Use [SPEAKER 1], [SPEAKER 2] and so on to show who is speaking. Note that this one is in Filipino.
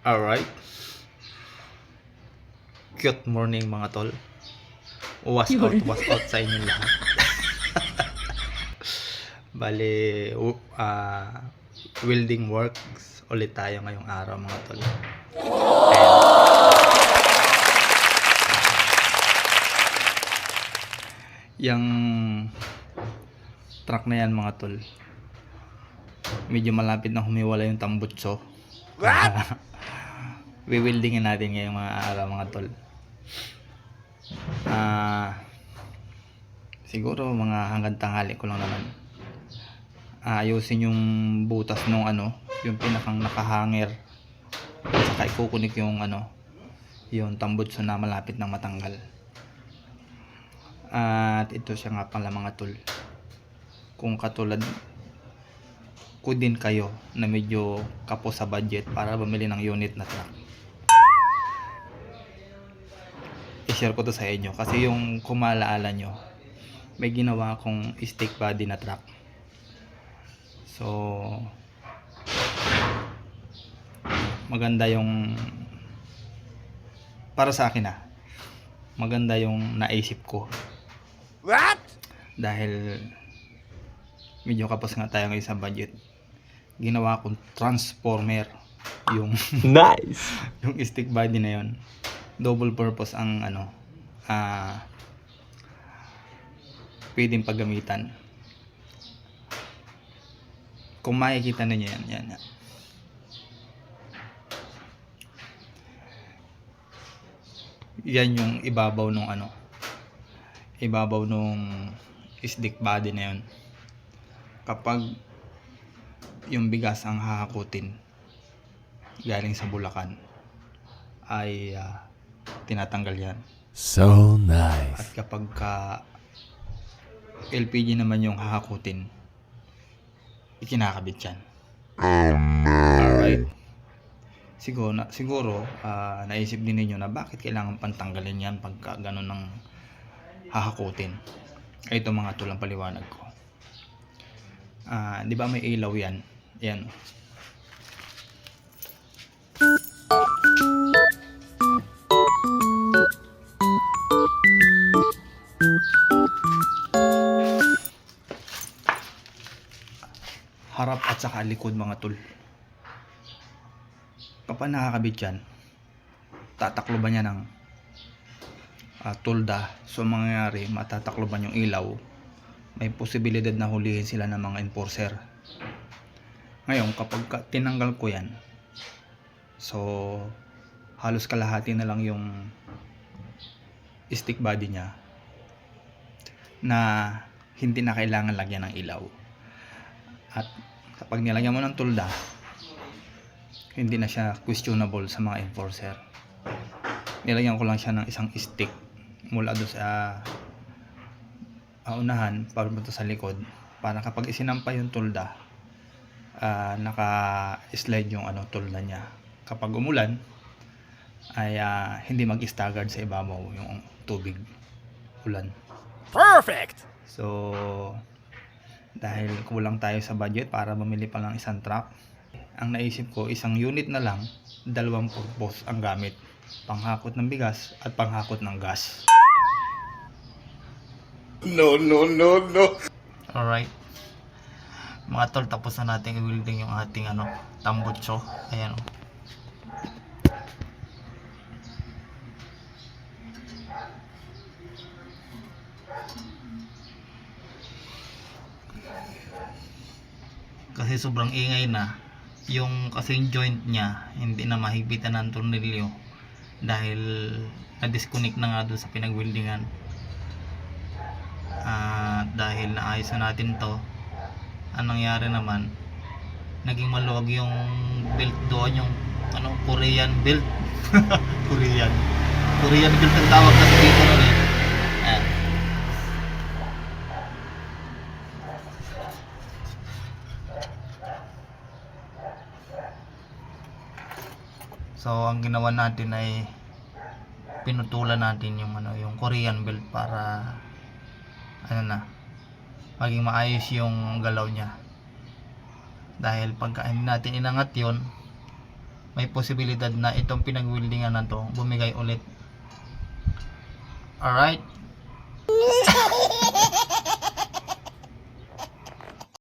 [SPEAKER 1] Alright. Good morning mga tol. Was out sa inyo lahat. Bale, welding works ulit tayo ngayong araw mga tol. Yang truck na yan mga tol, medyo malapit na humiwala yung tambutso. Wewieldingin natin ngayong mga araw mga tol. Siguro mga hanggang tanghali ko lang naman ayusin yung butas nung yung pinakang nakahanger, at saka ikukunik yung yung tambutso na malapit nang matanggal. At ito siya nga pala mga tol, kung katulad ko din kayo na medyo kapos sa budget para bumili ng unit na truck, i-share ko to sa inyo kasi yung kung maalaala nyo, may ginawa akong stick body na truck. So maganda yung, para sa akin maganda yung naisip ko.
[SPEAKER 2] What?
[SPEAKER 1] Dahil medyo kapos nga tayo ngayon sa budget, ginawa akong transformer yung
[SPEAKER 2] Nice.
[SPEAKER 1] yung stick body na yon. Double purpose ang pwedeng paggamitan. Kung makikita ninyo yan. Yan yung ibabaw nung ibabaw nung stick body na yon. Kapag yung bigas ang hahakutin galing sa Bulacan, ay tinatanggal yan.
[SPEAKER 2] So
[SPEAKER 1] At
[SPEAKER 2] nice.
[SPEAKER 1] kapag LPG naman yung hahakutin, ikinakabit yan. Alright. Siguro naisip din ninyo na bakit kailangan pantanggalin yan pagka ganun ng hahakutin. Ito mga tulang paliwanag ko. Di ba may ilaw yan? Yan. Harap at saka likod mga tol. Kapag nakakabit yan, tatakloban niya ng tulda. So mangyayari, matatakloban yung ilaw. May posibilidad na hulihin sila ng mga enforcer. Ngayon kapag tinanggal ko yan, so halos kalahati na lang yung stick body niya na hindi na kailangan lagyan ng ilaw. At kapag nilagyan mo ng tulda, hindi na siya questionable sa mga enforcer. Nilagyan ko lang siya ng isang stick mula doon sa unahan papunta sa likod, para kapag isinampa yung tulda, naka-slide yung tulda niya. Kapag umulan ay hindi mag-staggered sa ibabaw yung tubig ulan.
[SPEAKER 2] Perfect.
[SPEAKER 1] So dahil kulang tayo sa budget para bumili pa lang isang truck, ang naisip ko isang unit na lang, dalawang purpose ang gamit, panghakot ng bigas at panghakot ng gas.
[SPEAKER 2] No.
[SPEAKER 1] Alright mga tol, tapos na natin i-welding yung ating tambutso. Ayan o. Kasi sobrang ingay na yung kasing joint niya, hindi na mahigpitan ng tornilyo dahil na-disconnect na nga doon sa pinag-weldingan. Dahil naayos na natin to, anong nangyari naman, naging maluwag yung belt doon, yung Korean belt. Korean belt ang tawag kasi dito nun eh. So ang ginawa natin ay pinutulan natin yung yung Korean belt para maging maayos yung galaw niya. Dahil pagka hindi natin inangat yon, may posibilidad na itong pinag-weldingan na to bumigay ulit. Alright?